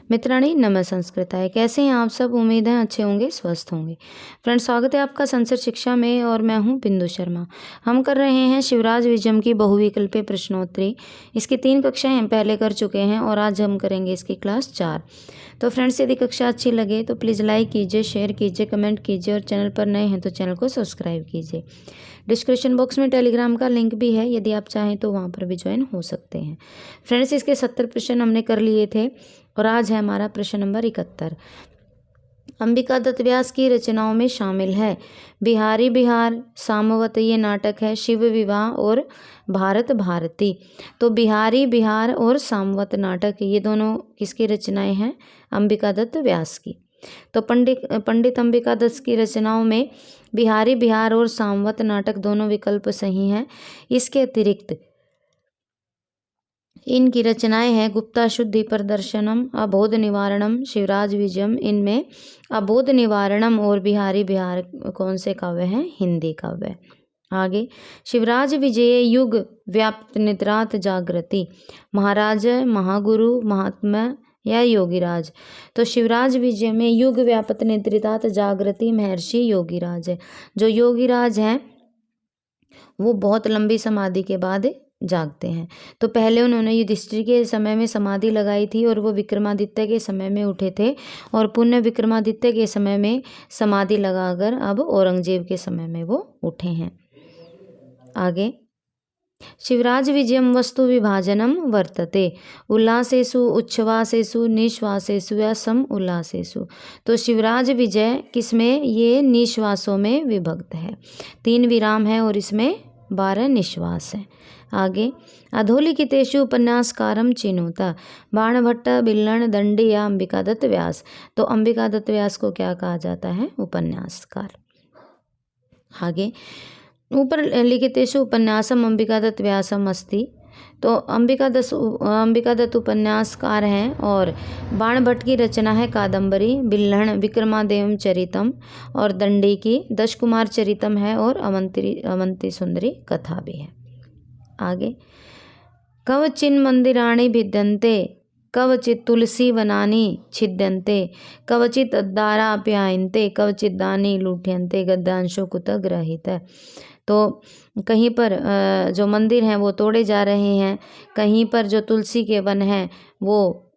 मित्राणि नमः संस्कृताय। कैसे हैं आप सब? उम्मीद है अच्छे होंगे, स्वस्थ होंगे। फ्रेंड्स, स्वागत है आपका संस्कृत शिक्षा में और मैं हूं बिंदु शर्मा। हम कर रहे हैं शिवराज विजयम की बहुविकल्पीय प्रश्नोत्तरी। इसकी 3 कक्षाएं हम पहले कर चुके हैं और आज हम करेंगे इसकी क्लास 4। तो फ्रेंड्स, यदि कक्षा अच्छी लगे तो प्लीज़ लाइक कीजिए, शेयर कीजिए, कमेंट कीजिए और चैनल पर नए हैं तो चैनल को सब्सक्राइब कीजिए। डिस्क्रिप्शन बॉक्स में टेलीग्राम का लिंक भी है, यदि आप चाहें तो वहाँ पर भी ज्वाइन हो सकते हैं। फ्रेंड्स, इसके 70 प्रश्न हमने कर लिए थे और आज है हमारा प्रश्न नंबर 71। अंबिका दत्त व्यास की रचनाओं में शामिल है बिहारी बिहार, सामवत ये नाटक है, शिव विवाह और भारत भारती। तो बिहारी बिहार और सामवत नाटक ये दोनों किसकी रचनाएं हैं? अंबिका दत्त व्यास की। तो पंडित अंबिका दत्त की रचनाओं में बिहारी बिहार और सामवत नाटक दोनों विकल्प सही हैं। इसके अतिरिक्त इनकी रचनाएं हैं गुप्ता शुद्धि प्रदर्शनम, अबोध निवारणम, शिवराज विजयम। इनमें अबोध निवारणम और बिहारी बिहार कौन से काव्य हैं? हिंदी काव्य। आगे, शिवराज विजय युग व्याप्त निद्रात जागृति, महाराज, महागुरु, महात्मा या योगीराज। तो शिवराज विजय में युग व्यापत निद्रितात जागृति महर्षि योगीराज है। जो योगीराज हैं वो बहुत लंबी समाधि के बाद जागते हैं। तो पहले उन्होंने युधिष्ठिर के समय में समाधि लगाई थी और वो विक्रमादित्य के समय में उठे थे और पुण्य विक्रमादित्य के समय में समाधि लगाकर अब औरंगजेब के समय में वो उठे हैं। आगे, शिवराज विजयम वस्तु विभाजनम वर्तते, उल्लासेषु उच्छ्वासेषु निश्वासेषु या सम उल्लासेषु। तो शिवराज विजय किसमें? ये निश्वासों में विभक्त है। 3 विराम है और इसमें 12 निश्वास हैं। आगे, अधोलिखितेषु उपन्यासकारम चिनुता, बाणभट्ट, बिल्लन, दंडी या अंबिका दत्त व्यास। तो अंबिका दत्त व्यास को क्या कहा जाता है? उपन्यासकार। आगे, ऊपर लिखितेषु उपन्यासम अंबिका दत्त व्यासम अस्ति। तो अंबिका दत्त उपन्यासकार हैं और बाणभट्ट की रचना है कादंबरी, बिल्हण विक्रमादेव चरितम और दंडी की दश कुमार चरितम है और अवंती सुंदरी कथा भी है। आगे, कवचिन मंदिराणि भिद्यन्ते, कवचित तुलसी वनानि छिद्यन्ते, कवचित अद्दाराप्यायन्ते, कवचित दानी लुठ्यन्ते, गद्यांशो कुत ग्रहीत। तो कहीं पर जो मंदिर हैं वो तोड़े जा रहे हैं, कहीं पर जो तुलसी के वन हैं वो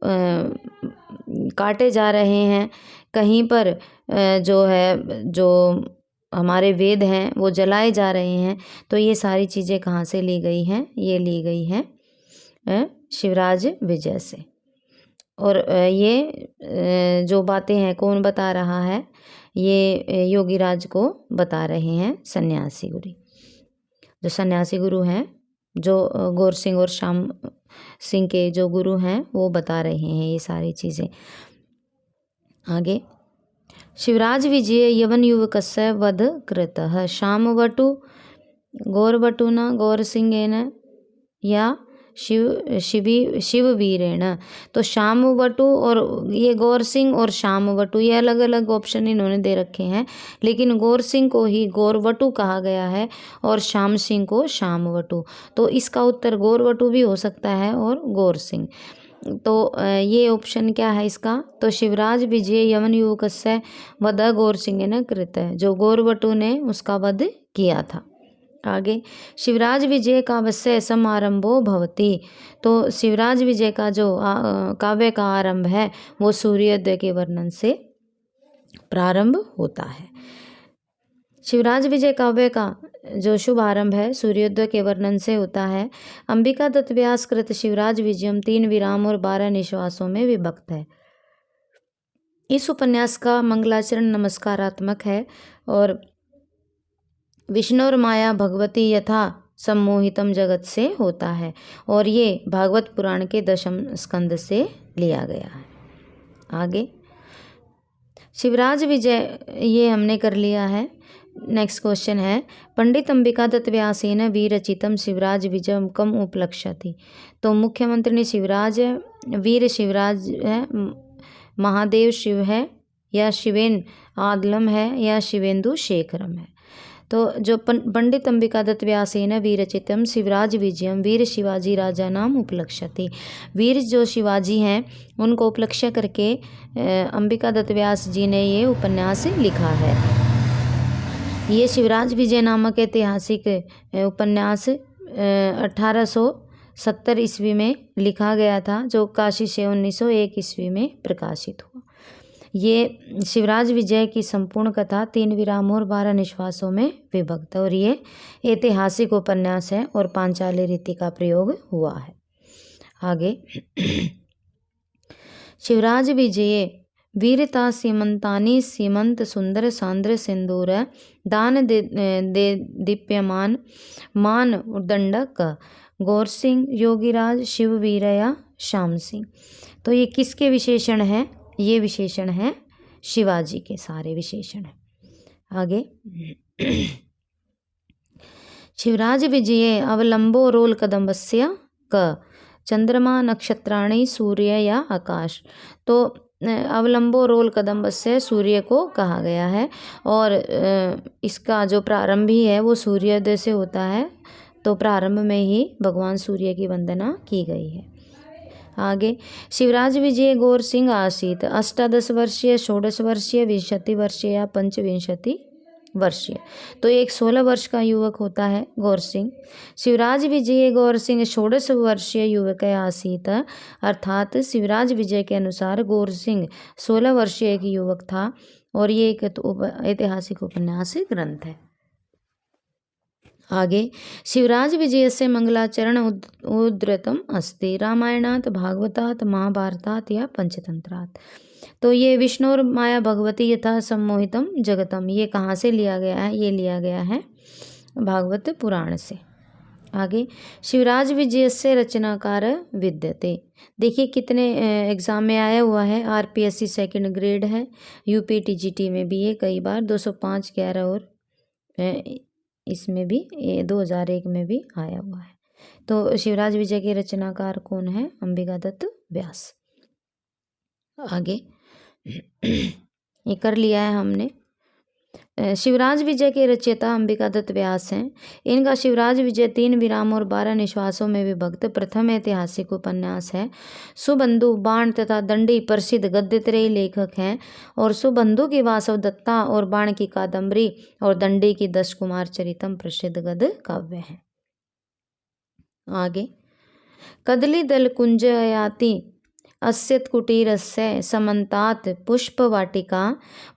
काटे जा रहे हैं, कहीं पर जो हमारे वेद हैं वो जलाए जा रहे हैं। तो ये सारी चीज़ें कहाँ से ली गई हैं? ये ली गई हैं शिवराज विजय से। और ये जो बातें हैं कौन बता रहा है? ये योगीराज को बता रहे हैं सन्यासी गुरु। जो सन्यासी गुरु हैं, जो गौर सिंह और श्याम सिंह के जो गुरु हैं वो बता रहे हैं ये सारी चीज़ें। आगे, शिवराज विजय यवन युवकस्य वध कृतः, शामवटु गौरवटुना गौरसिंहेन या शिववीरेण। तो शामवटु और ये गौर सिंह और शामवटु ये अलग अलग ऑप्शन इन्होंने दे रखे हैं, लेकिन गौर सिंह को ही गौरवटु कहा गया है और श्याम सिंह को शामवटु। तो इसका उत्तर गौरवटु भी हो सकता है और गौर सिंह। तो ये ऑप्शन क्या है इसका? तो शिवराज विजय यवन युवकस्य वध गौर सिंह ने कृत है, जो गौरवटु ने उसका वध किया था। आगे, शिवराज विजय काव्यस्य समारंभो भवति। तो शिवराज विजय का जो काव्य का आरंभ है वो सूर्योदय के वर्णन से प्रारंभ होता है। शिवराज विजय काव्य का जो शुभ आरंभ है सूर्योदय के वर्णन से होता है। अंबिका दत्त व्यास कृत शिवराज विजयम 3 विराम और 12 निश्वासों में विभक्त है। इस उपन्यास का मंगलाचरण नमस्कारात्मक है और विष्णु और माया भगवती यथा सम्मोहितम जगत से होता है और ये भागवत पुराण के 10वें स्कंद से लिया गया है। आगे, शिवराज विजय ये हमने कर लिया है। नेक्स्ट क्वेश्चन है, पंडित अंबिका दत्त व्यासेन विरचितम शिवराज विजयम कम उपलक्ष्यति। तो मुख्यमंत्री शिवराज है, वीर शिवराज है, महादेव शिव है या शिवेन आदलम है या शिवेंदु शेखरम है। तो जो पंडित अंबिका दत्त व्यासेन विरचितम शिवराज विजयम वीर शिवाजी राजा नाम उपलक्ष्यति। वीर जो शिवाजी हैं उनको उपलक्ष्य करके अंबिका दत्त व्यास जी ने ये उपन्यास लिखा है। ये शिवराज विजय नामक ऐतिहासिक उपन्यास 1870 ईस्वी में लिखा गया था, जो काशी से 1901 ईस्वी में प्रकाशित हुआ। ये शिवराज विजय की संपूर्ण कथा 3 विरामों और 12 निश्वासों में विभक्त है और ये ऐतिहासिक उपन्यास है और पांचाली रीति का प्रयोग हुआ है। आगे शिवराज विजय वीरता सीमंतानी सीमंत सुंदर सांद्र सिंदूर दान दे दीप्यमान मान दंडक गौर सिंह योगीराज शिववीरया श्याम सिंह। तो ये किसके विशेषण हैं? ये विशेषण है शिवाजी के, सारे विशेषण हैं। आगे शिवराज विजये अवलंबो रोल कदम्बस्य क चंद्रमा नक्षत्राणि सूर्य या आकाश। तो अवलंबो रोल कदम्बस्य सूर्य को कहा गया है और इसका जो प्रारंभ ही है वो सूर्योदय से होता है, तो प्रारंभ में ही भगवान सूर्य की वंदना की गई है। आगे शिवराज विजय गौर सिंह आसीत 18 वर्षीय 16 वर्षीय 20 वर्षीय या 25 वर्षीय। तो एक 16 वर्ष का युवक होता है गौर सिंह। शिवराज विजय गौर सिंह 16 वर्षीय युवक आसीत, अर्थात शिवराज विजय के अनुसार गौर सिंह 16 वर्षीय एक युवक था और ये एक ऐतिहासिक उपन्यास ग्रंथ है। आगे शिवराज विजय से मंगलाचरण उद्धृतम अस्ति रामायणात भागवतात महाभारतात या पंचतंत्रात। तो ये विष्णु और माया भगवती यथा सम्मोहितम जगतम, ये कहाँ से लिया गया है? ये लिया गया है भागवत पुराण से। आगे शिवराज विजय से रचनाकार विद्यते। देखिए कितने एग्जाम में आया हुआ है। आरपीएससी सेकंड ग्रेड है, यूपी टीजीटी में भी है कई बार 205 11 और इसमें भी 2001 में भी आया हुआ है। तो शिवराज विजय के रचनाकार कौन है? अंबिका दत्त व्यास। आगे ये कर लिया है हमने। शिवराज विजय के रचयिता अंबिका दत्त व्यास हैं। इनका शिवराज विजय 3 विराम और 12 निश्वासों में विभक्त प्रथम ऐतिहासिक उपन्यास है। सुबंधु बाण तथा दंडी प्रसिद्ध गद्यत्रयी लेखक हैं और सुबंधु की वासव दत्ता और बाण की कादम्बरी और दंडी की 10 कुमार चरितम प्रसिद्ध गद्य काव्य है। आगे कदली दल कुंजयाति अस्यत् कुटीरस्य समन्तात् पुष्पवाटिका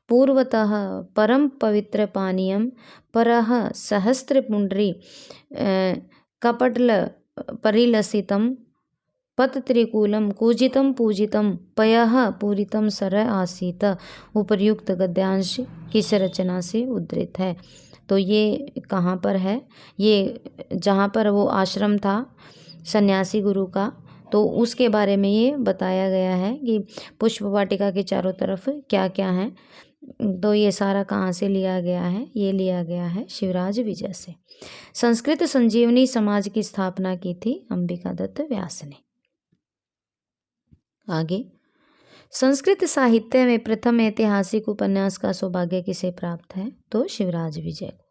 पूर्वतः परम पवित्र पानीयम परः सहस्त्रपुंड्री कपटल परिलसितम पतत्रिकूलम कूजितम पूजितम पयः पूरितम सर आसीत। उपर्युक्त गद्यांश किस रचना से उद्धृत है? तो ये कहाँ पर है? ये जहाँ पर वो आश्रम था सन्यासी गुरु का, तो उसके बारे में ये बताया गया है कि पुष्प वाटिका के चारों तरफ क्या क्या है। तो ये सारा कहाँ से लिया गया है? ये लिया गया है शिवराज विजय से। संस्कृत संजीवनी समाज की स्थापना की थी अंबिका दत्त व्यास ने। आगे संस्कृत साहित्य में प्रथम ऐतिहासिक उपन्यास का सौभाग्य किसे प्राप्त है? तो शिवराज विजय को।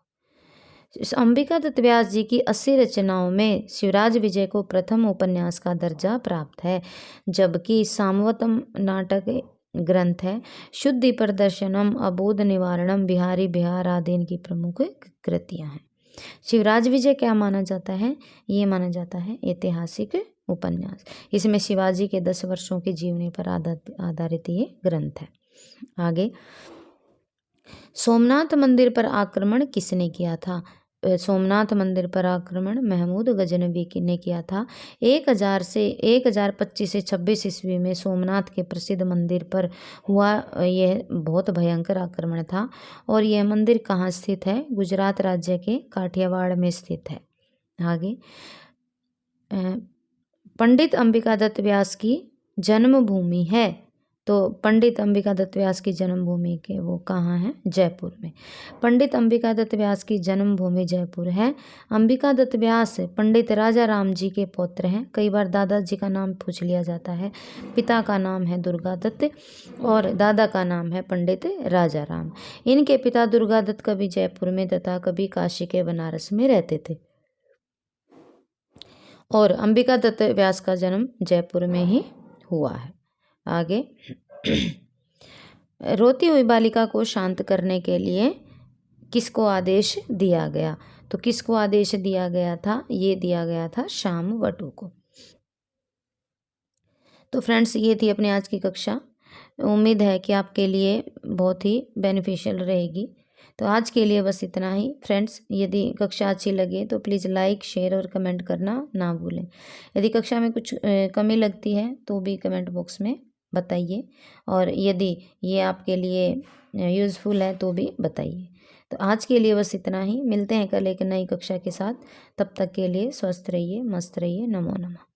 अंबिका दत्त व्यास जी की 80 रचनाओं में शिवराज विजय को प्रथम उपन्यास का दर्जा प्राप्त है, जबकि सामवतम नाटक ग्रंथ है। शुद्धि प्रदर्शनम अबोध निवारणम बिहारी बिहार आदि इनकी प्रमुख कृतियां हैं। शिवराज विजय क्या माना जाता है? ये माना जाता है ऐतिहासिक उपन्यास। इसमें शिवाजी के 10 वर्षों की जीवनी पर आधारित ये ग्रंथ है। आगे सोमनाथ मंदिर पर आक्रमण किसने किया था? सोमनाथ मंदिर पर आक्रमण महमूद गजनवी ने किया था। 1025 से 26 ईस्वी में सोमनाथ के प्रसिद्ध मंदिर पर हुआ यह बहुत भयंकर आक्रमण था। और यह मंदिर कहाँ स्थित है? गुजरात राज्य के काठियावाड़ में स्थित है। आगे पंडित अंबिका दत्त व्यास की जन्मभूमि है तो पंडित अंबिका दत्त व्यास की जन्मभूमि के वो कहाँ है? जयपुर में। पंडित अंबिका दत्त व्यास की जन्मभूमि जयपुर है। अंबिका दत्त व्यास पंडित राजा राम जी के पौत्र हैं। कई बार दादाजी का नाम पूछ लिया जाता है। पिता का नाम है दुर्गा दत्त और दादा का नाम है पंडित राजा राम। इनके पिता दुर्गा दत्त कभी जयपुर में तथा कभी काशी के बनारस में रहते थे और अंबिका दत्त व्यास का जन्म जयपुर में ही हुआ है। आगे रोती हुई बालिका को शांत करने के लिए किसको आदेश दिया गया? तो किसको आदेश दिया गया था? ये दिया गया था शामवटु को। तो फ्रेंड्स, ये थी अपनी आज की कक्षा। उम्मीद है कि आपके लिए बहुत ही बेनिफिशियल रहेगी। तो आज के लिए बस इतना ही फ्रेंड्स। यदि कक्षा अच्छी लगे तो प्लीज़ लाइक, शेयर और कमेंट करना ना भूलें। यदि कक्षा में कुछ कमी लगती है तो भी कमेंट बॉक्स में बताइए और यदि ये आपके लिए यूज़फुल है तो भी बताइए। तो आज के लिए बस इतना ही। मिलते हैं कल एक नई कक्षा के साथ। तब तक के लिए स्वस्थ रहिए, मस्त रहिए। नमो नमः।